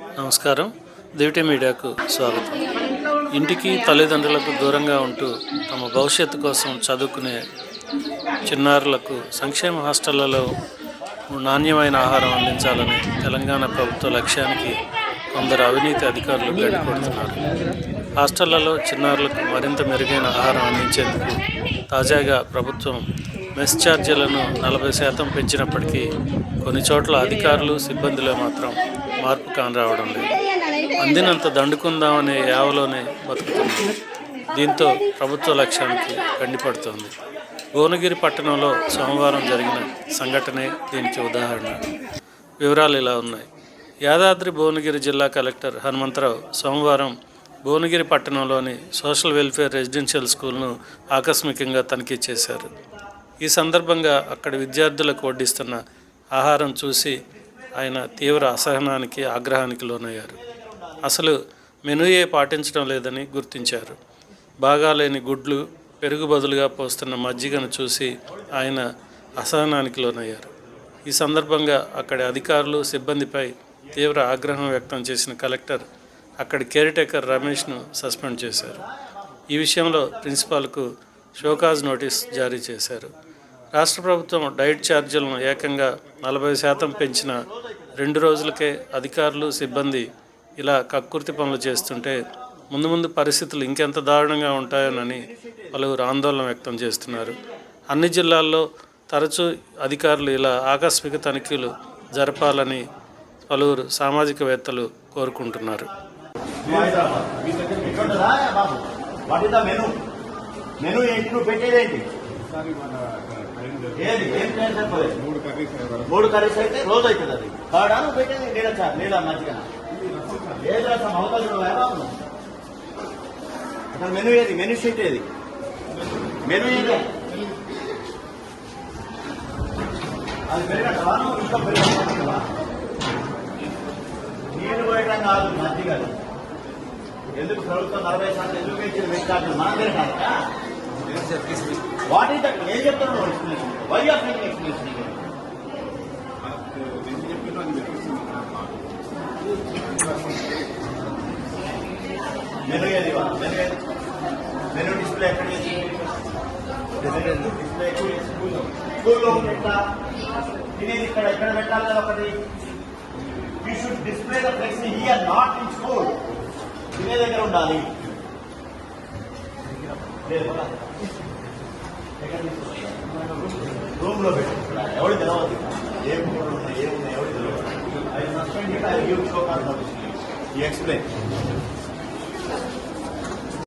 నమస్కారం. దివిటీ మీడియాకు స్వాగతం. ఇంటికి తల్లిదండ్రులకు దూరంగా ఉంటూ తమ భవిష్యత్తు కోసం చదువుకునే చిన్నారులకు సంక్షేమ హాస్టళ్లలో నాణ్యమైన ఆహారం అందించాలని తెలంగాణ ప్రభుత్వ లక్ష్యానికి కొందరు అవినీతి అధికారులు గడిపడుతున్నారు. హాస్టళ్లలో చిన్నారులకు మరింత మెరుగైన ఆహారం అందించేందుకు తాజాగా ప్రభుత్వం మెస్ ఛార్జీలను 40% పెంచినప్పటికీ కొన్ని చోట్ల అధికారులు సిబ్బందిలో మాత్రం మార్పు కానరావడం లేదు. అందినంత దండుకుందామనే యావలోనే బతుకుతుంది. దీంతో ప్రభుత్వ లక్ష్యానికి గండిపడుతోంది. భువనగిరి పట్టణంలో సోమవారం జరిగిన సంఘటనే దీనికి ఉదాహరణ. వివరాలు ఇలా ఉన్నాయి. యాదాద్రి భువనగిరి జిల్లా కలెక్టర్ హనుమంతరావు సోమవారం భువనగిరి పట్టణంలోని సోషల్ వెల్ఫేర్ రెసిడెన్షియల్ స్కూల్ను ఆకస్మికంగా తనిఖీ చేశారు. ఈ సందర్భంగా అక్కడి విద్యార్థులకు వడ్డిస్తున్న ఆహారం చూసి ఆయన తీవ్ర అసహనానికి, ఆగ్రహానికి లోనయ్యారు. అసలు మెనూయే పాటించడం లేదని గుర్తించారు. బాగాలేని గుడ్లు, పెరుగు బదులుగా పోస్తున్న మజ్జిగను చూసి ఆయన అసహనానికి లోనయ్యారు. ఈ సందర్భంగా అక్కడి అధికారులు, సిబ్బందిపై తీవ్ర ఆగ్రహం వ్యక్తం చేసిన కలెక్టర్ అక్కడి కేర్ టేకర్ రమేష్ను సస్పెండ్ చేశారు. ఈ విషయంలో ప్రిన్సిపాల్కు షోకాజ్ నోటీస్ జారీ చేశారు. రాష్ట్ర ప్రభుత్వం డైట్ ఛార్జీలను ఏకంగా 40% పెంచిన 2 రోజులకే అధికారులు, సిబ్బంది ఇలా కక్కుర్తి పనులు చేస్తుంటే ముందు ముందు పరిస్థితులు ఇంకెంత దారుణంగా ఉంటాయోనని పలువురు ఆందోళన వ్యక్తం చేస్తున్నారు. అన్ని జిల్లాల్లో తరచూ అధికారులు ఇలా ఆకస్మిక తనిఖీలు జరపాలని పలువురు సామాజికవేత్తలు కోరుకుంటున్నారు. మూడు కర్రీస్ అయితే రోజు అవుతుంది. అది కాడాను పెట్టేది నీళ్ళ మధ్యన లేదు రసం అవకాశం అసలు మెనూ ఏది, మెనూ షీట్ ఏది, మెనూ ఏది అది పెరిగట్టవా? ఇంకా పెరిగట్టవా? నీళ్లు పోయటం కాదు, మధ్య ఎందుకు ప్రభుత్వం 40% ఎందుకు పెంచింది? పెట్టాలి మనం పెరిగాక వాట్ ఈస్ దట్? ఏం చెప్తున్నాను explanation? Why are making explanation? Menu ఏది? మెనూ డిస్ప్లే ఎక్కడ? డిస్ప్లే స్కూల్లో పెట్టా తినేది ఇక్కడ ఎక్కడ పెట్టాలి కదా ఒకటి. You should display the flex here, not in school. తినే దగ్గర ఉండాలి. రూమ్ లో పెట్టుకుంటా ఎవరు తెలవదు. ఏం ఏమున్నాయి ఎవరు తెలియదు. I suspend it, I give show confirmation. You explain.